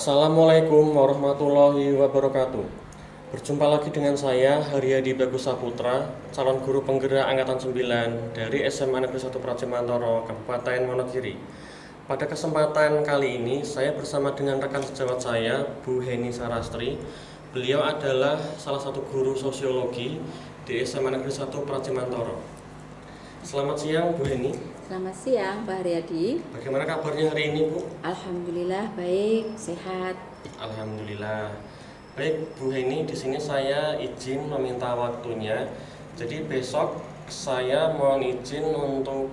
Assalamualaikum warahmatullahi wabarakatuh. Berjumpa lagi dengan saya Haryadi Bagus Saputra, calon guru penggerak Angkatan 9 dari SMA Negeri 1 Pracimantoro, Kabupaten Wonogiri. Pada kesempatan kali ini saya bersama dengan rekan sejawat saya, Bu Heni Sarastri. Beliau adalah salah satu guru sosiologi di SMA Negeri 1 Pracimantoro. Selamat siang Bu Heni. Selamat siang Pak Haryadi. Bagaimana kabarnya hari ini Bu? Alhamdulillah baik, sehat. Alhamdulillah. Baik Bu Heni, di sini saya izin meminta waktunya. Jadi besok saya mohon izin untuk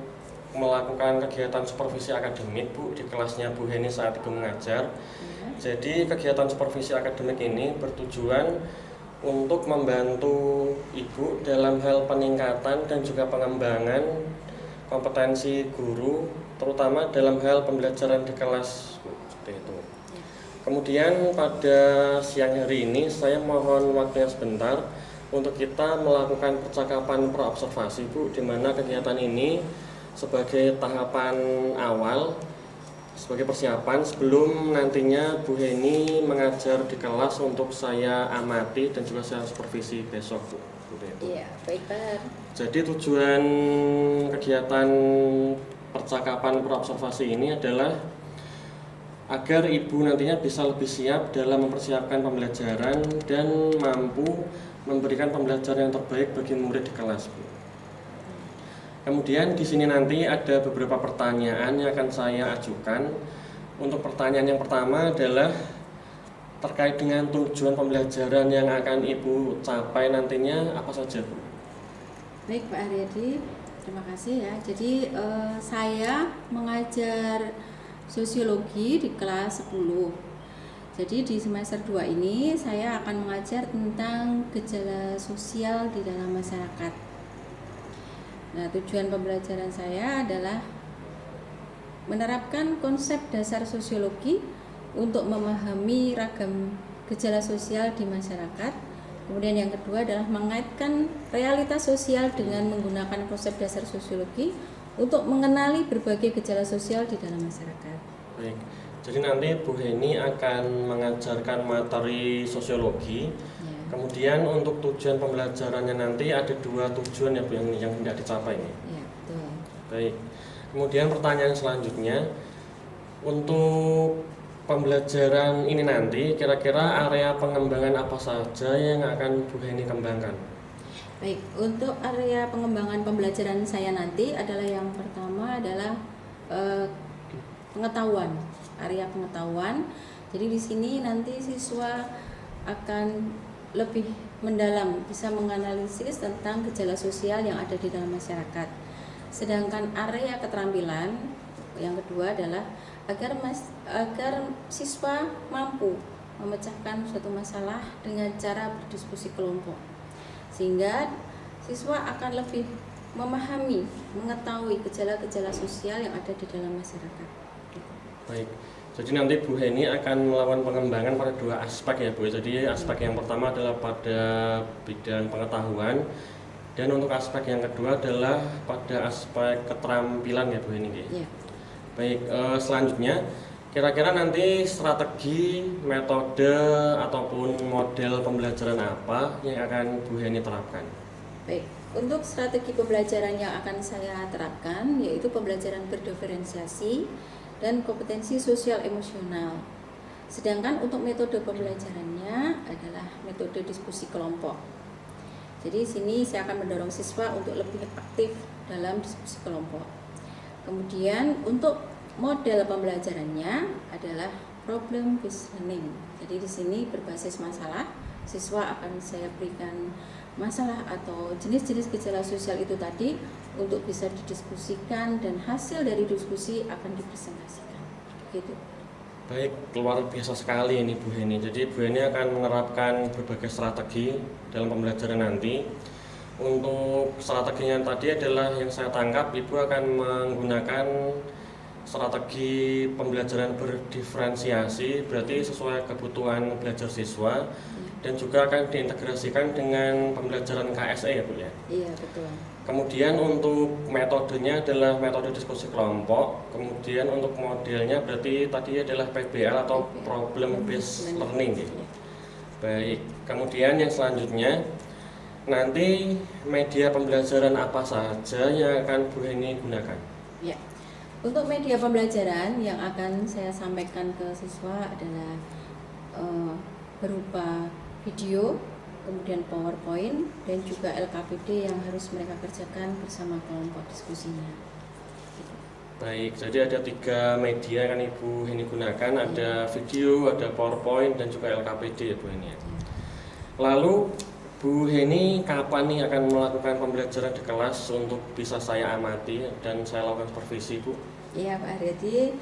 melakukan kegiatan supervisi akademik Bu di kelasnya Bu Heni saat Ibu mengajar. Jadi kegiatan supervisi akademik ini bertujuan untuk membantu Ibu dalam hal peningkatan dan juga pengembangan kompetensi guru, terutama dalam hal pembelajaran di kelas seperti itu. Kemudian pada siang hari ini saya mohon waktunya sebentar untuk kita melakukan percakapan praobservasi Bu, di mana kegiatan ini sebagai tahapan awal, sebagai persiapan sebelum nantinya Bu Heni mengajar di kelas untuk saya amati dan juga saya supervisi besok Bu. Iya, baik Pak. Jadi tujuan kegiatan percakapan praobservasi ini adalah agar Ibu nantinya bisa lebih siap dalam mempersiapkan pembelajaran dan mampu memberikan pembelajaran yang terbaik bagi murid di kelas, Bu. Kemudian di sini nanti ada beberapa pertanyaan yang akan saya ajukan. Untuk pertanyaan yang pertama adalah terkait dengan tujuan pembelajaran yang akan Ibu capai nantinya apa saja, Bu? Baik Pak Haryadi, terima kasih ya. Jadi saya mengajar sosiologi di kelas 10. Jadi di semester 2 ini saya akan mengajar tentang gejala sosial di dalam masyarakat. Nah, tujuan pembelajaran saya adalah menerapkan konsep dasar sosiologi untuk memahami ragam gejala sosial di masyarakat. Kemudian yang kedua adalah mengaitkan realitas sosial dengan menggunakan konsep dasar sosiologi untuk mengenali berbagai gejala sosial di dalam masyarakat. Baik, jadi nanti Bu Heni akan mengajarkan materi sosiologi. Ya. Kemudian untuk tujuan pembelajarannya nanti ada dua tujuan ya Bu yang tidak dicapai nih. Ya, betul. Baik. Kemudian pertanyaan selanjutnya, untuk pembelajaran ini nanti kira-kira area pengembangan apa saja yang akan Bu Heni kembangkan? Baik, untuk area pengembangan pembelajaran saya nanti adalah yang pertama adalah pengetahuan, area pengetahuan. Jadi di sini nanti siswa akan lebih mendalam, bisa menganalisis tentang gejala sosial yang ada di dalam masyarakat. Sedangkan area keterampilan yang kedua adalah agar siswa mampu memecahkan suatu masalah dengan cara berdiskusi kelompok, sehingga siswa akan lebih memahami, mengetahui gejala-gejala sosial yang ada di dalam masyarakat. Baik, jadi nanti Bu Heni akan melakukan pengembangan pada dua aspek ya Bu. Jadi aspek yang pertama adalah pada bidang pengetahuan, dan untuk aspek yang kedua adalah pada aspek keterampilan ya Bu Heni. Ya. Baik, selanjutnya kira-kira nanti strategi, metode ataupun model pembelajaran apa yang akan Bu Heni terapkan? Baik, untuk strategi pembelajaran yang akan saya terapkan yaitu pembelajaran berdiferensiasi dan kompetensi sosial emosional. Sedangkan untuk metode pembelajarannya adalah metode diskusi kelompok. Jadi sini saya akan mendorong siswa untuk lebih aktif dalam diskusi kelompok. Kemudian untuk model pembelajarannya adalah problem based learning. Jadi di sini berbasis masalah, siswa akan saya berikan masalah atau jenis-jenis gejala sosial itu tadi untuk bisa didiskusikan dan hasil dari diskusi akan dipresentasikan. Gitu. Baik, luar biasa sekali ini Bu Heni. Jadi Bu Heni akan menerapkan berbagai strategi dalam pembelajaran nanti. Untuk strateginya tadi adalah yang saya tangkap Ibu akan menggunakan strategi pembelajaran berdiferensiasi, berarti sesuai kebutuhan belajar siswa. dan juga akan diintegrasikan dengan pembelajaran KSE ya Bu ya. Iya, betul. Kemudian untuk metodenya adalah metode diskusi kelompok. Kemudian untuk modelnya berarti tadi adalah PBL atau Problem Based Learning. Ya. Baik, kemudian yang selanjutnya nanti media pembelajaran apa saja yang akan Bu Heni gunakan? Ya. Untuk media pembelajaran yang akan saya sampaikan ke siswa adalah berupa video, kemudian PowerPoint, dan juga LKPD yang harus mereka kerjakan bersama kelompok diskusinya. Baik, jadi ada 3 media yang Ibu Heni gunakan, ada video, ada PowerPoint, dan juga LKPD ya Bu Heni. Lalu Bu Heni kapan nih akan melakukan pembelajaran di kelas untuk bisa saya amati dan saya lakukan supervisi Bu? Iya Pak Haryadi,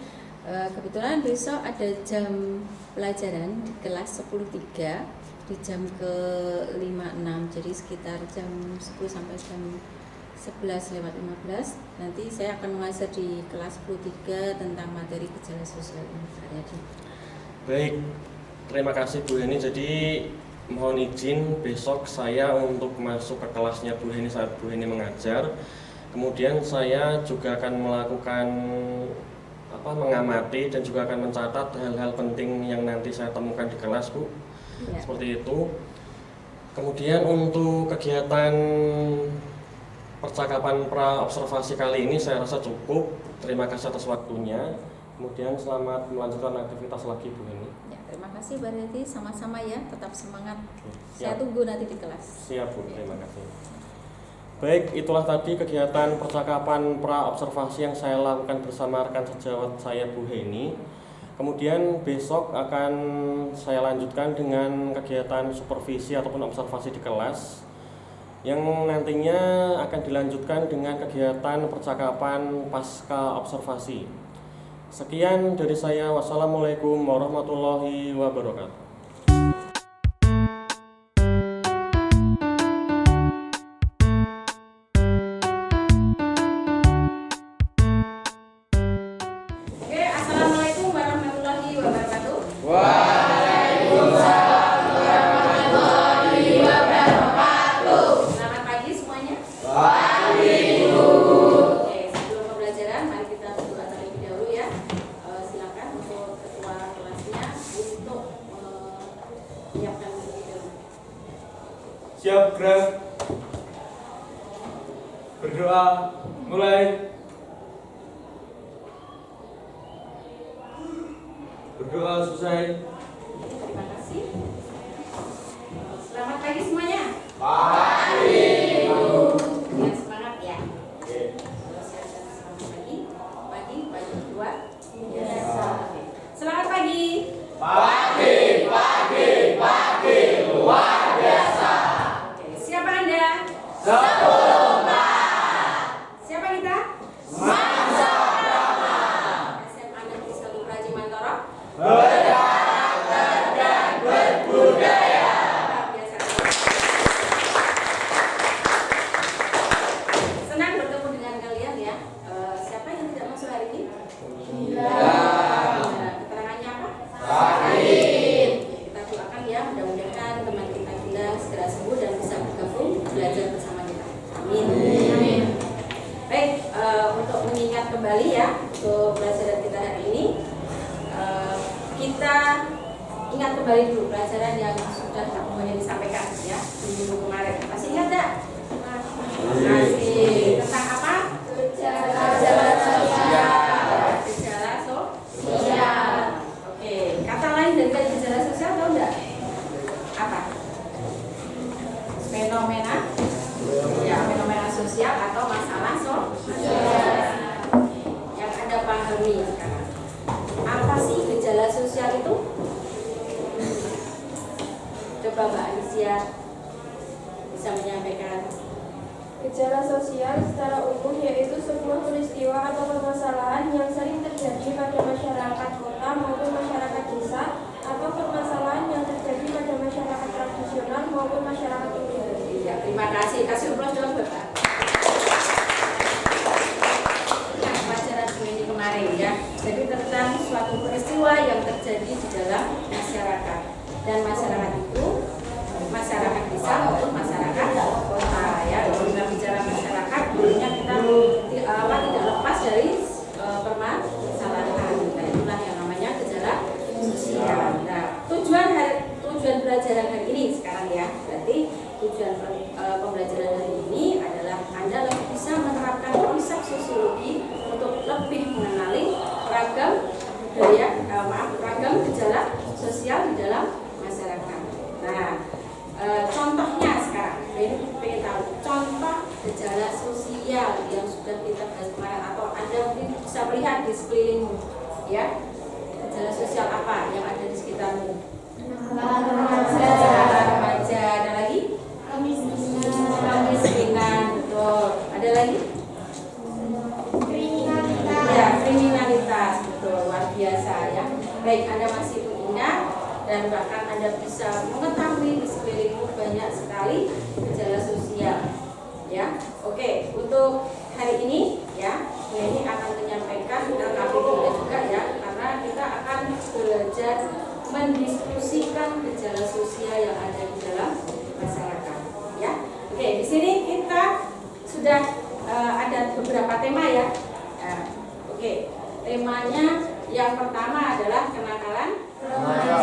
kebetulan besok ada jam pelajaran di kelas 10.3 di jam ke-56, jadi sekitar jam 10 sampai jam 11:15. Nanti saya akan mengajar di kelas 10.3 tentang materi gejala sosial ini Pak Haryadi. Baik, terima kasih Bu Heni. Jadi mohon izin besok saya untuk masuk ke kelasnya Bu Heni saat Bu Heni mengajar. Kemudian saya juga akan melakukan mengamati dan juga akan mencatat hal-hal penting yang nanti saya temukan di kelas Bu. Ya. Seperti itu. Kemudian untuk kegiatan percakapan pra observasi kali ini saya rasa cukup. Terima kasih atas waktunya. Kemudian selamat melanjutkan aktivitas lagi Bu Heni. Ya, terima kasih Bu Heni, sama-sama ya, tetap semangat. Siap. Saya tunggu nanti di kelas. Siap Bu, terima kasih. Baik, itulah tadi kegiatan percakapan pra observasi yang saya lakukan bersama rekan sejawat saya Bu Heni. Kemudian besok akan saya lanjutkan dengan kegiatan supervisi ataupun observasi di kelas yang nantinya akan dilanjutkan dengan kegiatan percakapan pasca observasi. Sekian dari saya. Wassalamualaikum warahmatullahi wabarakatuh. Siap, gerak. Berdoa, mulai. Berdoa selesai. Terima kasih. Selamat pagi semuanya. Pagi. Dengan semangat ya. Oke. Selamat pagi. Pagi kedua. Biasa. Selamat pagi. Pagi. Luar biasa. Siapa Anda? Sepuluh. Siapa kita? Mangsa Brahma. SMA Negeri 1 Praji Mantoro. Berkarakter dan berbudaya. Biasa. Senang bertemu dengan kalian ya. Siapa yang tidak masuk hari ini? Keterangannya apa? Sakit. Kita doakan ya, mudah-mudahan teman kita segera sembuh dan bisa bergabung belajar bersama kita. Amin. Baik, untuk mengingat kembali ya untuk pelajaran kita hari ini, kita ingat kembali dulu pelajaran yang sudah semuanya disampaikan ya di minggu kemarin. Masih ingat tak? Masih. Tentang apa? Gejala sosial. Gejala sosial. Oke, kata lain dari gejala sosial tahu enggak? Apa? Fenomena sosial atau masalah sosial yang Anda pahami sekarang. Apa sih gejala sosial itu? Coba Mbak Alicia bisa menyampaikan. Gejala sosial secara umum yaitu sebuah peristiwa atau permasalahan yang sering terjadi pada masyarakat kota maupun masyarakat desa atau permasalahan yang terjadi pada masyarakat tradisional maupun masyarakat umum. Ya, terima kasih. Kasih ulas dong Bapak. Nah, pelajaran ini kemarin ya. Jadi tentang suatu peristiwa yang terjadi di dalam masyarakat dan masyarakat itu Berarti tujuan pembelajaran hari ini adalah Anda lebih bisa menerapkan konsep sosiologi untuk lebih mengenali ragam ragam gejala sosial di dalam masyarakat. Nah, contohnya sekarang, ini pengen tahu contoh gejala sosial yang sudah kita bahas kemarin atau Anda mungkin bisa melihat di sekelilingmu, ya. Gejala sosial apa yang ada di sekitarmu? Remaja, ada lagi? Kemiskinan, betul. Ada lagi? Ya, kriminalitas, betul, luar biasa ya. Baik, Anda masih mengingat dan bahkan Anda bisa mengetahui di sekelilingmu banyak sekali gejala sosial. Ya, oke. Untuk hari ini ya, ini akan menyampaikan rekapitulasi juga ya, karena kita akan belajar mendiskusikan gejala sosial yang ada di dalam masyarakat. Ya, oke. Di sini kita sudah ada beberapa tema ya. Nah, oke. Temanya yang pertama adalah kenakalan remaja.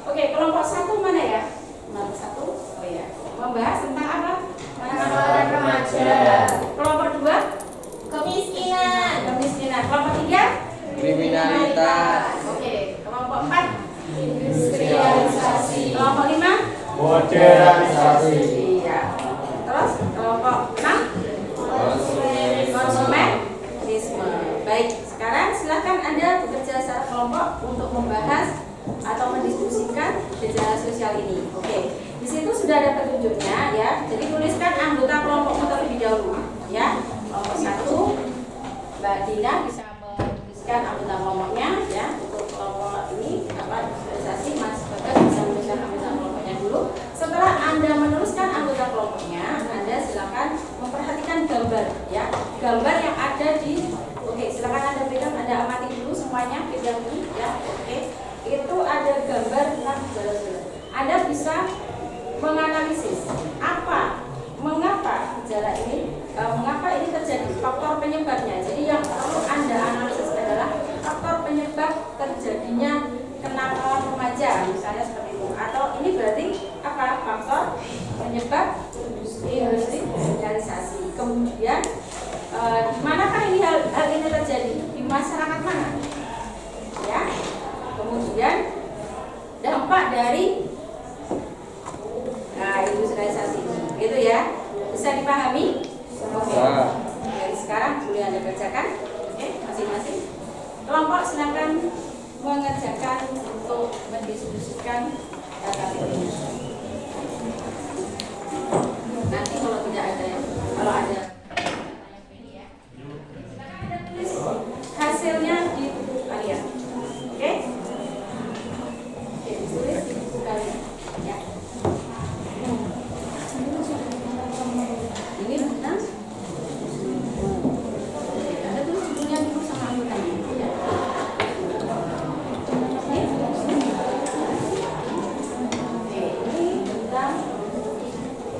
Oke, kelompok 1 mana ya? Kelompok 1. Oh ya. Membahas tentang apa? Kenakalan remaja. Kelompok 2? Kemiskinan. Kelompok 3? Kriminalitas. Oke. Kelompok 4? Industrialisasi. Kelompok 5? Modernisasi. Iya. Terus kelompok 6? Konsumenisme. Baik, sekarang silakan Anda bekerja secara kelompok untuk membahas atau mendiskusikan gejala sosial ini. Oke. Di situ sudah ada petunjuknya ya. Jadi tuliskan anggota kelompokmu terlebih dahulu ya. Kelompok 1 Mbak Dina bisa menuliskan anggota kelompoknya ya. Untuk kelompok ini visualisasi Mas Bagas bisa menuliskan anggota kelompoknya dulu. Setelah Anda menuliskan anggota kelompoknya, Anda silakan memperhatikan gambar ya. Gambar yang ada di silakan Anda pegang, Anda amati dulu semuanya, pegang dulu ya. Oke. Itu ada gambar tentang gejala sosial. Anda bisa menganalisis mengapa gejala ini terjadi, faktor penyebabnya. Jadi yang perlu Anda analisis adalah faktor penyebab terjadinya kenakalan remaja, misalnya seperti itu. Atau ini berarti apa? Faktor penyebab industrialisasi. Kemudian di manakah ini hal ini terjadi? Di masyarakat mana? Ya. Kemudian dampak dari industrialisasi. Gitu ya. Bisa dipahami? Oke. Dari sekarang boleh Anda kerjakan. Oke, masing-masing kelompok silakan mengerjakan untuk mendiskusikan data ini. Nanti kalau tidak ada kalau ada hasilnya di buku kalian. Oke? Oke, ditulis di buku kalian. Ya. Ini tentang Anda tulis judulnya dulu sama anggotanya. Ya. Oke, ini tentang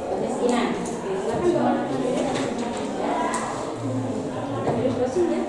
kemiskinan. Silakan bawa ya. Kita beri browsing ya.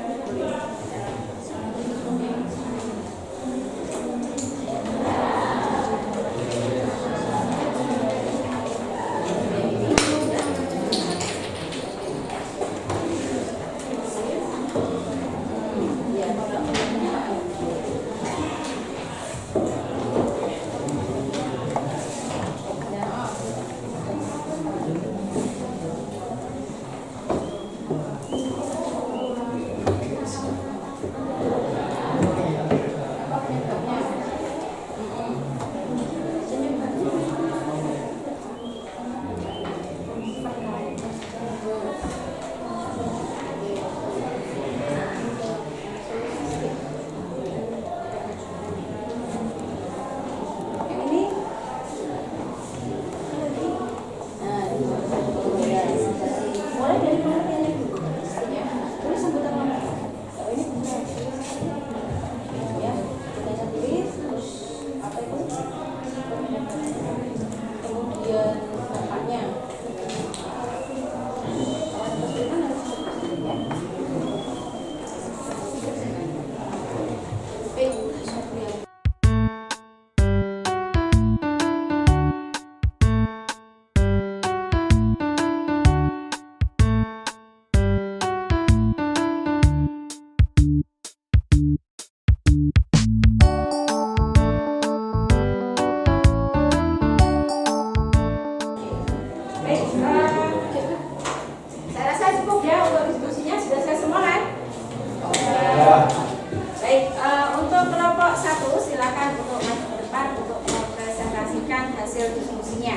solusinya.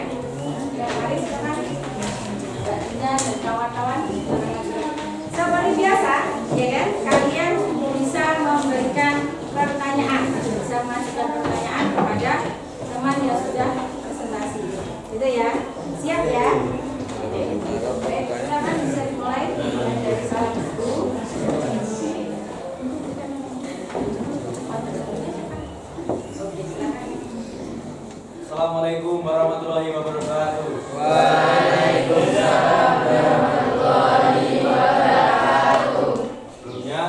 Ya, mari silakan Mbak Dina dan kawan-kawan. Seperti biasa, ya kan, kalian bisa memberikan pertanyaan, bisa mengajukan pertanyaan kepada teman yang sudah presentasi. Gitu ya, siap ya? Baik, silakan bisa dimulai dari salah satu. Assalamualaikum warahmatullahi wabarakatuh. Waalaikumsalam warahmatullahi wabarakatuh. Sebelumnya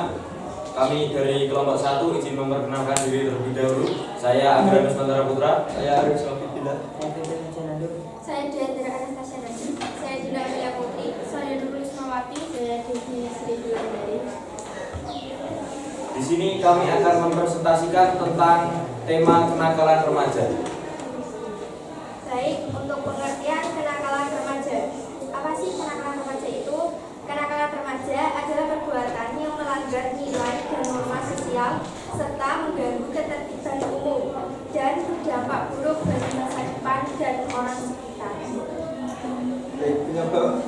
kami dari kelompok 1 izin memperkenalkan diri terlebih dahulu. Saya Agranus Mantara Putra. Saya Arif Sofidillah. Saya Diandra Anastasia Najib. Saya Dina Amelia Putri. Saya Nurul Ismawati. Saya Devi Sri Wulandari. Di sini kami akan mempresentasikan tentang tema kenakalan remaja. Baik, untuk pengertian kenakalan remaja. Apa sih kenakalan remaja itu? Kenakalan remaja adalah perbuatan yang melanggar nilai dan norma sosial serta mengganggu ketertiban umum dan berdampak buruk bagi masa depan dan orang sekitar.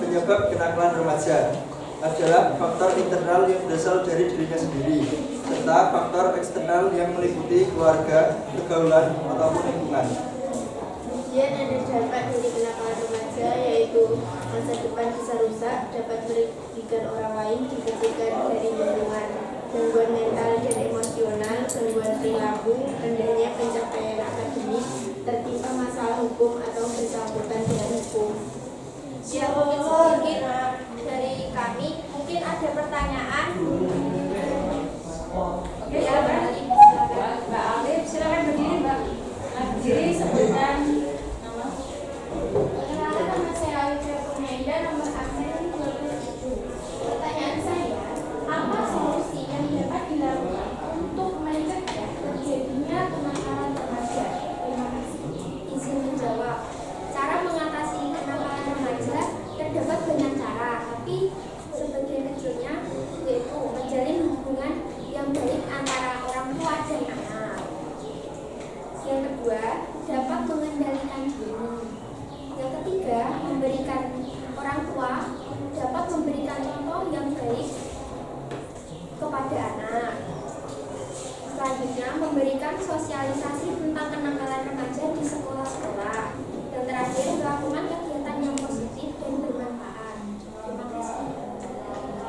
Penyebab kenakalan remaja adalah faktor internal yang berasal dari dirinya sendiri serta faktor eksternal yang meliputi keluarga, pergaulan, ataupun lingkungan. Kemudian ada dampak dari kenakalan remaja, yaitu masa depan bisa rusak, dapat merugikan orang lain, dikecilkan dari lingkungan, gangguan mental dan emosional, gangguan perilaku, rendahnya pencapaian akademik, tertimpa masalah hukum atau bersangkutan dengan hukum. Ya, mungkin sedikit dari kami, mungkin ada pertanyaan. Oke, Ya, silakan. silakan. Mbak Alif, silakan berdiri, Mbak. Berdiri, sebutkan nama. Perkenalkan, nama saya Alifia Kurniaida, nomor absen 27. Pertanyaan saya, apa solusi yang dapat dilakukan untuk mencegah terjadinya kenakalan remaja? Terima kasih. Izin menjawab. Cara mengatasi kenakalan remaja terdapat banyak cara, tapi sebagian kecilnya yaitu menjalin hubungan yang baik antara orang tua dan anak. Yang kedua, dapat mengendalikan diri. Yang ketiga, orang tua dapat memberikan contoh yang baik kepada anak. Selanjutnya, memberikan sosialisasi tentang kenakalan remaja di sekolah-sekolah. Dan terakhir, melakukan kegiatan yang positif dan bermanfaat. Terima kasih.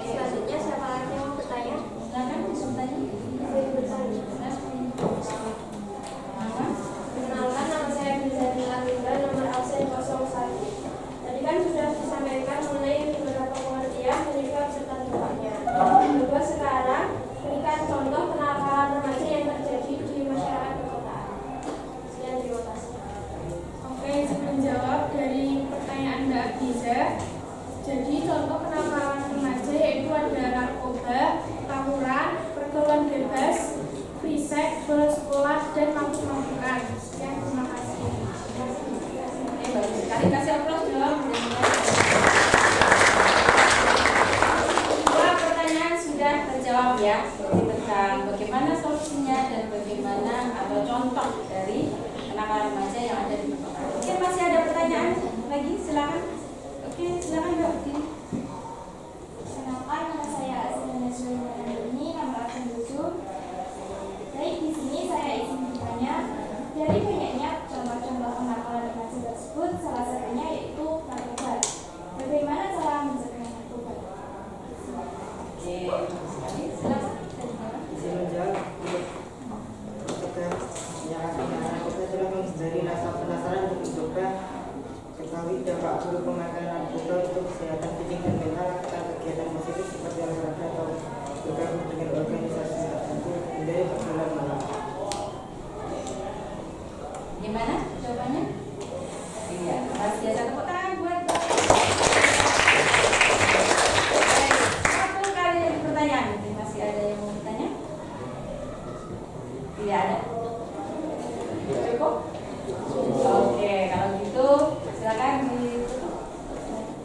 Selanjutnya, siapa lagi yang mau bertanya? Silakan bertanya. Saya bertanya. Perkenalkan, nama saya Bizarila Linda, nomor absen 01. Tadi kan sudah disampaikan mengenai beberapa pengertian penyebab serta dampaknya. Kedua, sekarang berikan contoh kenakalan remaja yang terjadi di masyarakat perkotaan. Sekian, terima kasih. Oke, sebelum jawab dari pertanyaan Mbak Abiza. Jadi contoh kenakalan remaja yaitu ada narkoba, tawuran, pergaulan bebas, free sex, bolos sekolah, dan mabuk-mabukan. Sekian, terima kasih. Bagus sekali, kasih aplaus dong. Dua pertanyaan sudah terjawab ya, tentang bagaimana solusinya dan bagaimana atau contoh dari kenakalan remaja yang ada di perkotaan. Oke, masih ada pertanyaan lagi? Silakan. Oke, silakan Mbak. Kenalkan, nama saya Asliana Zulmani, nomor absen 7. Baik, di sini saya izin bertanya. Dari banyaknya contoh-contoh kenakalan remaja tersebut, salah satunya yaitu narkoba. Bagaimana cara mencegah narkoba? Oke, bagus sekali. Silakan. Izin menjawab untuk mencegah penyalahgunaan narkoba adalah menghindari rasa penasaran untuk mencoba. Ketahui dampak buruk pemakaian narkoba untuk kesehatan fisik dan mental, lakukan kegiatan positif seperti olahraga atau bergabung dengan organisasi tertentu, hindari pergaulan malam. Gimana jawabannya? Iya, masih ada tepuk tangan buat Mbak. Baik, satu kali lagi pertanyaan. Masih ada yang mau bertanya? Tidak ada? Cukup? Oke, kalau gitu silakan ditutup.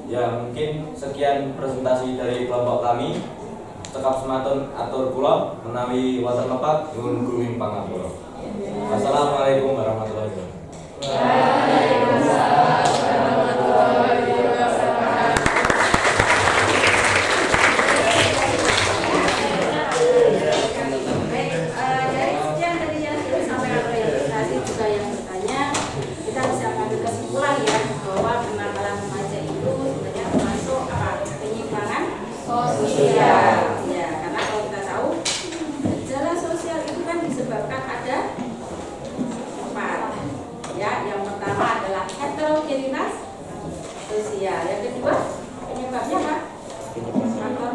Ya, mungkin sekian presentasi dari kelompok kami. Cekap sematun atur kula menawi wonten lepat nyuwun gunging pangapura. Wassalamualaikum warahmatullahi wabarakatuh. Waalaikumsalam. sosial. Yang kedua, penyebabnya apa? Faktor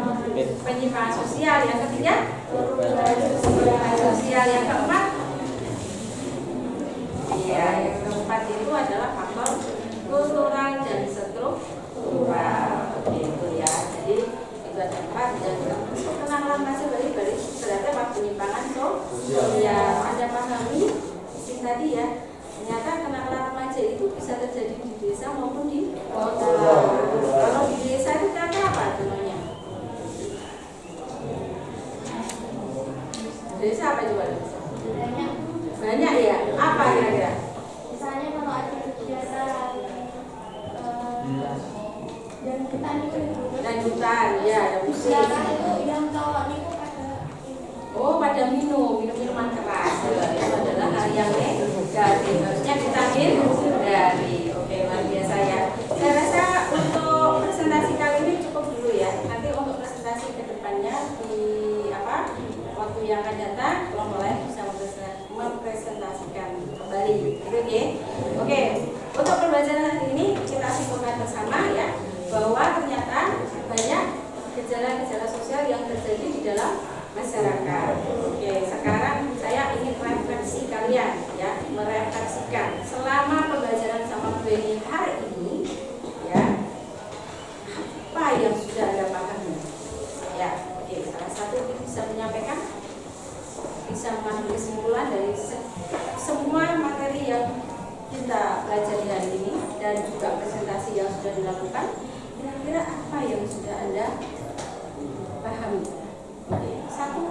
penyimpangan sosial. Yang ketiga, perubahan sosial. Yang keempat, iya, yang keempat itu adalah faktor kultural dan struktural. Itu ya. Jadi itu ada 4 dan pengenalan masih balik ternyata apa? Penyimpangan sosial. Ada pahami sih tadi ya. Ternyata kenakalan remaja itu bisa terjadi di desa maupun di kota. Kalau di desa itu kata apa contohnya? Desa apa coba? Banyak ya. Apa kira-kira? Misalnya kalau ada kegiatan dan hutan itu ya ada musik. sekarang itu yang cowok itu pada Pada minuman keras. Itu adalah hal yang negatif. Harusnya kita hindari. Oke, luar biasa ya. Saya rasa untuk presentasi kali ini cukup dulu ya. Nanti untuk presentasi ke depannya di waktu yang akan datang, kelompok lain bisa mempresentasikan kembali. Oke. Oke. Untuk pembelajaran hari ini kita simpulkan bersama ya bahwa ternyata banyak gejala-gejala sosial yang terjadi di dalam masyarakat. Oke, sekarang saya ingin refleksi kalian ya, merefleksikan selama pembelajaran sama Bu Eni hari ini ya, apa yang sudah Anda pahami? Ya, oke, salah satu bisa menyampaikan, bisa mengambil kesimpulan dari semua materi yang kita pelajari hari ini dan juga presentasi yang sudah dilakukan. Kira-kira apa yang sudah Anda pahami? Oke, satu,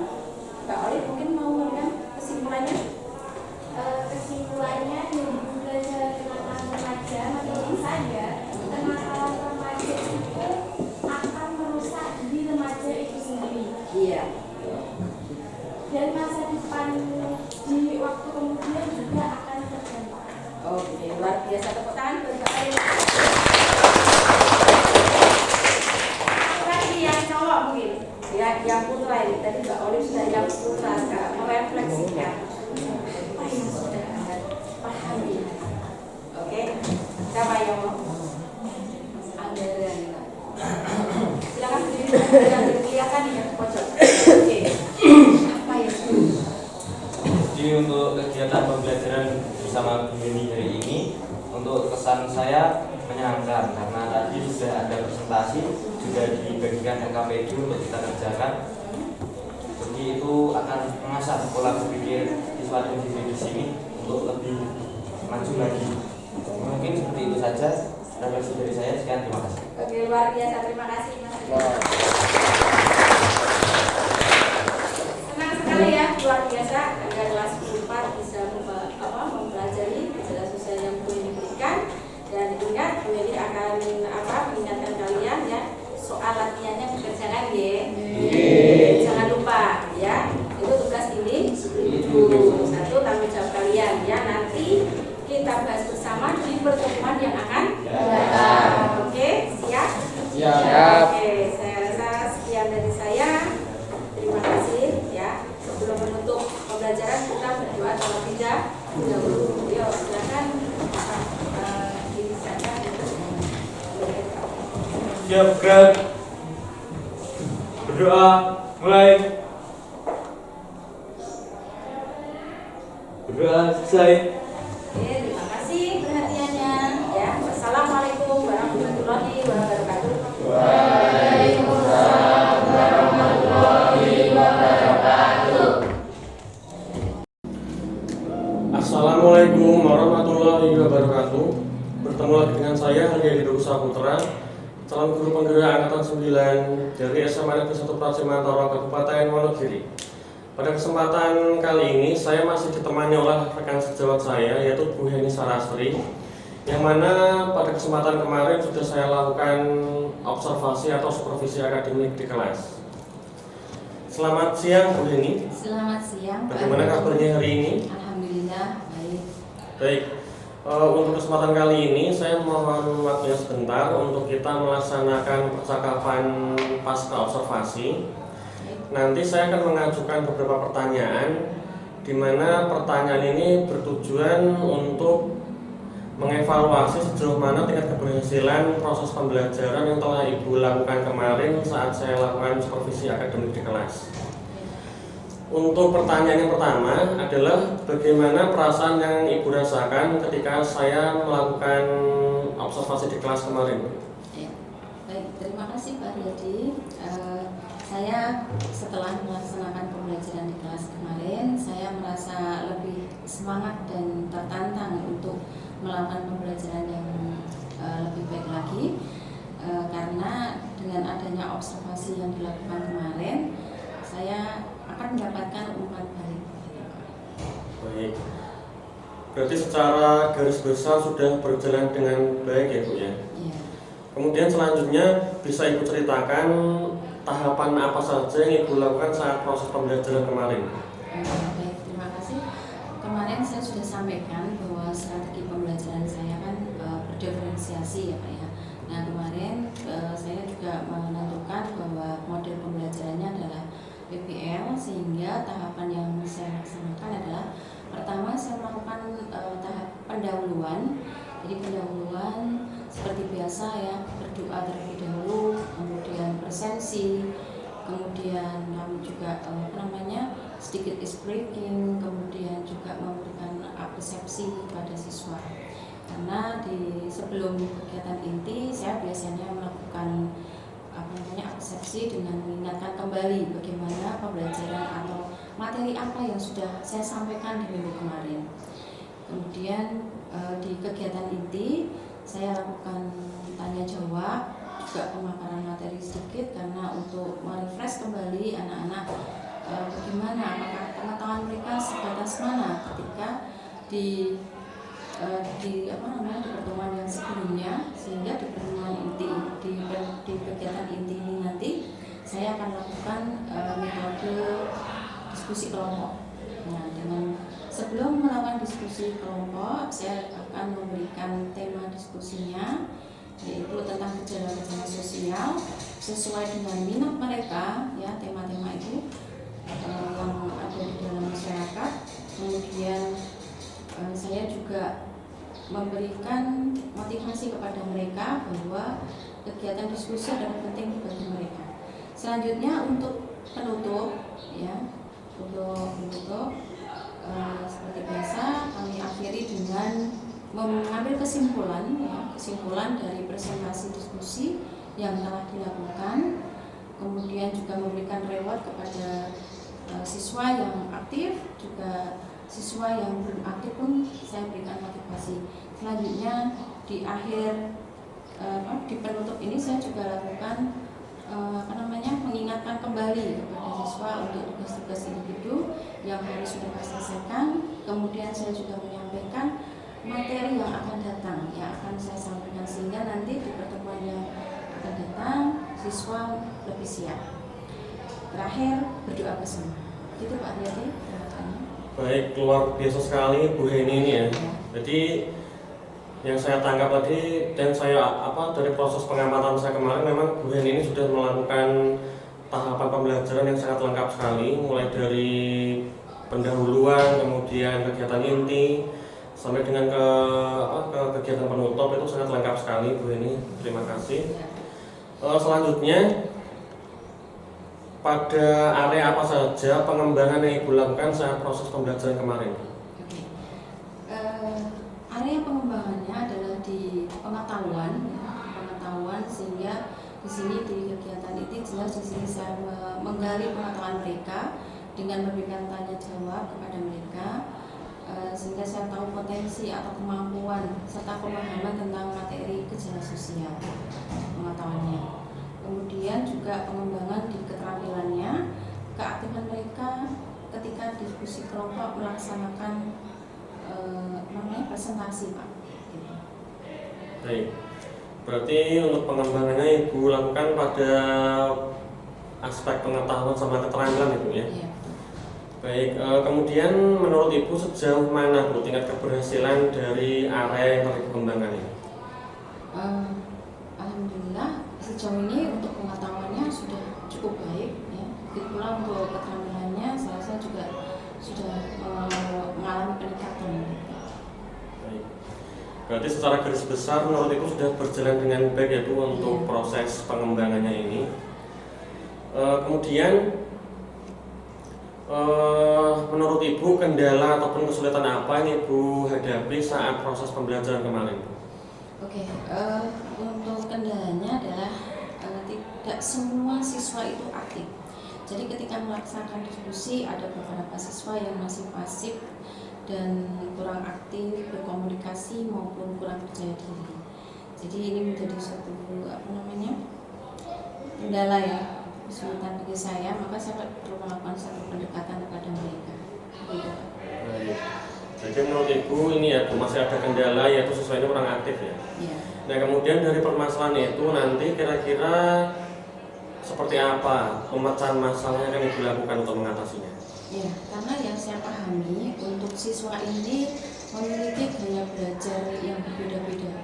Mbak Oli mungkin mau memberikan kesimpulannya? kesimpulannya dari belajar kenakalan remaja menurut saya kenakalan remaja itu akan merusak diri remaja itu sendiri. Iya. Dan masa depan di waktu kemudian juga akan terdampak. Oke, luar biasa, tepuk tangan buat Mbak Oli. Lagi yang cowok mungkin, ya yang putra ini tadi Mbak Oli sudah yang putra sekarang merefleksikan apa yang sudah Anda pahami. Oke, siapa yang mau? Anda dan silakan berdiri yang kelihatan di pojok. Oke, apa yang sudah? Jadi untuk kegiatan pembelajaran bersama Bu Eni hari ini, untuk kesan saya menyenangkan karena tadi sudah ada presentasi, juga dibagikan LKPD untuk kita kerjakan. Jadi itu akan mengasah pola berpikir siswa dan siswi di sini untuk lebih maju lagi. Mungkin seperti itu saja refleksi dari saya. Sekian, terima kasih. Oke, luar biasa, terima kasih Mas. Senang sekali ya, luar biasa. Anda kelas 4 bisa mempelajari gejala sosial yang Bu Eni berikan. Dan ingat, Bu Eni akan mengingatkan kalian ya, soal latihannya dikerjakan ya. Jangan lupa ya, itu tugas ini. Satu tanggung jawab kalian ya. Nanti kita bahas bersama di pertemuan yang akan datang. Oke, siap? Siap. Oke, saya rasa sekian dari saya. Terima kasih ya. Sebelum menutup pembelajaran kita berdoa terlebih dahulu. Yuk, silakan. Siap, gerak. Berdoa, mulai. Berdoa selesai. Oke, terima kasih perhatiannya ya. Wassalamualaikum warahmatullahi wabarakatuh. Waalaikumsalam warahmatullahi wabarakatuh. Assalamualaikum warahmatullahi wabarakatuh. Bertemu lagi dengan saya Harga Hidup Saputra, calon guru penggerak angkatan 9 dari SMA Negeri 1 Pracimantoro Kabupaten Wonogiri. Pada kesempatan kali ini saya masih ditemani oleh rekan sejawat saya yaitu Bu Heni Sarastri, yang mana pada kesempatan kemarin sudah saya lakukan observasi atau supervisi akademik di kelas. Selamat siang Bu Heni. Selamat siang. Bagaimana kabarnya hari ini? Alhamdulillah baik. Baik. Untuk kesempatan kali ini saya mohon waktunya sebentar untuk kita melaksanakan percakapan pasca observasi. Nanti saya akan mengajukan beberapa pertanyaan, di mana pertanyaan ini bertujuan untuk mengevaluasi sejauh mana tingkat keberhasilan proses pembelajaran yang telah Ibu lakukan kemarin saat saya lakukan supervisi akademik di kelas. Untuk pertanyaan yang pertama adalah bagaimana perasaan yang Ibu rasakan ketika saya melakukan observasi di kelas kemarin? Ya, baik, terima kasih Pak Riyadi. Saya setelah melaksanakan pembelajaran di kelas kemarin, saya merasa lebih semangat dan tertantang untuk melakukan pembelajaran yang lebih baik lagi, karena dengan adanya observasi yang dilakukan kemarin, saya akan mendapatkan umpan balik. Baik, berarti secara garis besar sudah berjalan dengan baik ya Bu ya? Iya. Kemudian selanjutnya bisa Ibu ceritakan tahapan apa saja yang Ibu lakukan saat proses pembelajaran kemarin? Baik, terima kasih. Kemarin saya sudah sampaikan bahwa strategi pembelajaran saya kan berdiferensiasi ya Pak ya. Nah kemarin saya juga menentukan bahwa model pembelajarannya adalah PBL, sehingga tahapan yang saya laksanakan adalah pertama saya melakukan tahap pendahuluan. Jadi pendahuluan seperti biasa ya, berdoa terlebih dahulu, kemudian presensi, kemudian kami juga sedikit ice breaking, kemudian juga memberikan persepsi kepada siswa. Karena sebelum kegiatan inti saya biasanya melakukan persepsi dengan mengingatkan kembali bagaimana pembelajaran atau materi apa yang sudah saya sampaikan di minggu kemarin. Kemudian di kegiatan inti saya lakukan tanya jawab, juga pemaparan materi sedikit karena untuk merefresh kembali anak-anak bagaimana, apakah pengetahuan mereka sebatas mana ketika di pertemuan yang sebelumnya, sehingga di pertemuan inti di kegiatan inti ini nanti saya akan lakukan metode diskusi kelompok. Nah, sebelum melakukan diskusi kelompok, saya akan memberikan tema diskusinya, yaitu tentang gejala-gejala sosial sesuai dengan minat mereka ya, tema-tema itu yang ada di dalam masyarakat. Kemudian saya juga memberikan motivasi kepada mereka bahwa kegiatan diskusi adalah penting bagi mereka. Selanjutnya untuk penutup ya, seperti biasa kami akhiri dengan mengambil kesimpulan dari presentasi diskusi yang telah dilakukan, kemudian juga memberikan reward kepada siswa yang aktif, juga siswa yang belum aktif pun saya berikan motivasi. Selanjutnya di akhir di penutup ini saya juga lakukan mengingatkan kembali kepada siswa untuk tugas-tugas individu yang harus sudah selesaikan. Kemudian saya juga menyampaikan materi yang akan datang, yang akan saya sampaikan, sehingga nanti di pertemuan yang akan datang siswa lebih siap. Terakhir berdoa bersama. Gitu Pak Riyadi. Baik, luar biasa sekali Bu Heni ini ya. Jadi yang saya tangkap tadi dan saya dari proses pengamatan saya kemarin, memang Bu Heni ini sudah melakukan tahapan pembelajaran yang sangat lengkap sekali, mulai dari pendahuluan, kemudian kegiatan inti, sampai dengan ke kegiatan penutup, itu sangat lengkap sekali Bu Heni. Terima kasih. Selanjutnya, pada area apa saja pengembangan yang Ibu lakukan saat proses pembelajaran kemarin? Area pengembangannya adalah di pengetahuan, sehingga di sini di kegiatan itu jelas di sini saya menggali pengetahuan mereka dengan memberikan tanya jawab kepada mereka, sehingga saya tahu potensi atau kemampuan serta pemahaman tentang materi gejala sosial pengetahuannya. Kemudian juga pengembangan di keterampilannya, keaktifan mereka ketika diskusi kelompok melaksanakan presentasi Pak. Baik, berarti untuk pengembangannya Ibu lakukan pada aspek pengetahuan sama keterampilan Ibu ya? Iya. Baik, kemudian menurut Ibu sejauh mana Bu tingkat keberhasilan dari area yang telah dikembangkan ini? Alhamdulillah sejauh ini untuk pengetahuannya sudah cukup baik ya. Begitu pula untuk keterampilannya saya rasa juga sudah mengalami peningkatan. Baik. Berarti secara garis besar menurut Ibu sudah berjalan dengan baik ya Bu untuk proses pengembangannya ini. Kemudian menurut Ibu kendala ataupun kesulitan apa yang Ibu hadapi saat proses pembelajaran kemarin? Oke, untuk kendalanya adalah tidak semua siswa itu aktif. Jadi ketika melaksanakan diskusi ada beberapa siswa yang masih pasif dan kurang aktif berkomunikasi maupun kurang percaya diri. Jadi ini menjadi suatu kendala ya, kesulitan bagi saya, maka saya perlu melakukan satu pendekatan kepada mereka. Gitu. Baik. Jadi menurut Ibu ini ya masih ada kendala yaitu siswa ini kurang aktif ya. Ya. Nah kemudian dari permasalahan itu nanti kira-kira seperti apa pemecahan masalahnya akan dilakukan untuk mengatasinya? Ya, karena yang saya pahami untuk siswa ini memiliki gaya belajar yang berbeda-beda.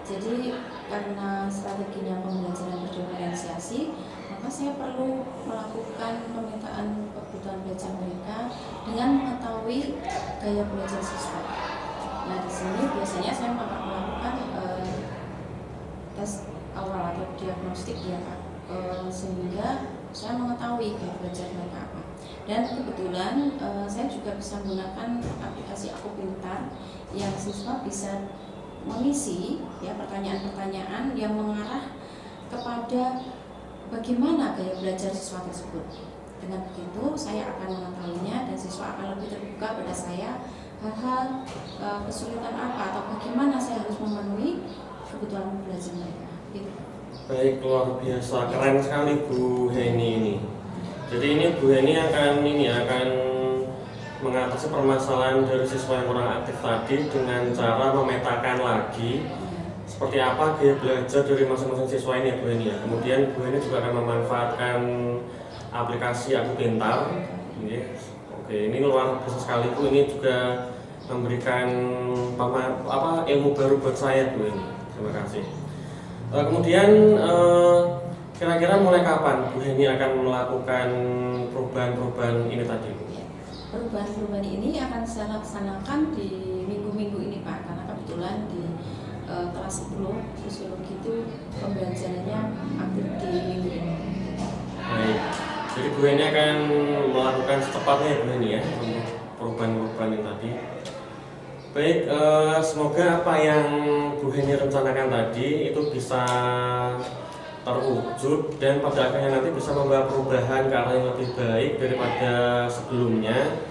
Jadi karena strateginya pembelajaran berdiferensiasi, maka saya perlu melakukan pemetaan kebutuhan belajar mereka dengan mengetahui gaya belajar siswa. Nah di sini biasanya saya melakukan tes awal atau diagnostik ya Pak, sehingga saya mengetahui gaya belajar mereka apa. Dan kebetulan saya juga bisa menggunakan aplikasi Aku Pintar yang siswa bisa mengisi ya pertanyaan-pertanyaan yang mengarah kepada bagaimana gaya belajar siswa tersebut. Dengan begitu saya akan mengetahuinya dan siswa akan lebih terbuka pada saya hal-hal kesulitan apa atau bagaimana saya harus memenuhi kebutuhan belajar mereka. Gitu. Baik, luar biasa, keren sekali Bu Heni ini. Jadi ini Bu Heni akan mengatasi permasalahan dari siswa yang kurang aktif tadi dengan cara memetakan lagi seperti apa gaya belajar dari masing-masing siswa ini ya Bu Heni ya. Kemudian Bu Heni juga akan memanfaatkan aplikasi Aku Pintar. Oke, ini luar biasa sekali Bu. Ini juga memberikan ilmu baru buat saya Bu Heni. Terima kasih. Kemudian kira-kira mulai kapan Bu Heni akan melakukan perubahan-perubahan ini tadi Bu? Perubahan-perubahan ini akan saya laksanakan di minggu-minggu ini Pak, karena kebetulan di kelas 10 sosiologi itu pembelajarannya aktif di minggu ini. Baik, jadi Bu Heni akan melakukan secepatnya ya Bu Heni ya untuk perubahan-perubahan ini tadi. Baik, semoga apa yang Bu Heni rencanakan tadi itu bisa terwujud dan pada akhirnya nanti bisa membawa perubahan ke arah yang lebih baik daripada sebelumnya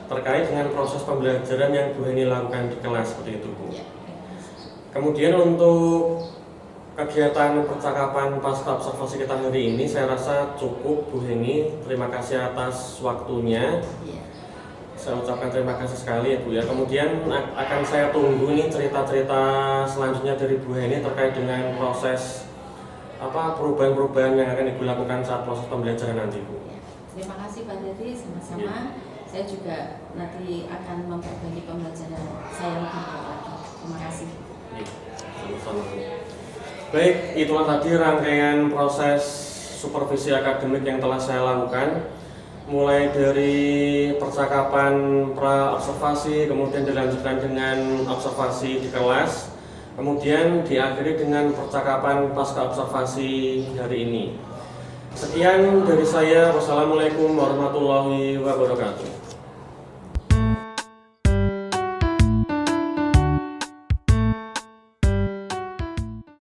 terkait dengan proses pembelajaran yang Bu Heni lakukan di kelas seperti itu Bu. Kemudian untuk kegiatan percakapan pasca observasi kita hari ini saya rasa cukup Bu Heni. Terima kasih atas waktunya. Saya ucapkan terima kasih sekali ya Bu ya. Kemudian akan saya tunggu nih cerita-cerita selanjutnya dari Bu Heni terkait dengan proses perubahan-perubahan yang akan Ibu lakukan saat proses pembelajaran nanti Bu. Terima kasih Pak Dedi, sama-sama. Saya juga nanti akan memperbaiki pembelajaran saya lebih baik lagi. Terima kasih. Sama-sama Bu. Baik, itulah tadi rangkaian proses supervisi akademik yang telah saya lakukan. Mulai dari percakapan pra-observasi, kemudian dilanjutkan dengan observasi di kelas, kemudian diakhiri dengan percakapan pasca observasi hari ini. Sekian dari saya. Wassalamualaikum warahmatullahi wabarakatuh.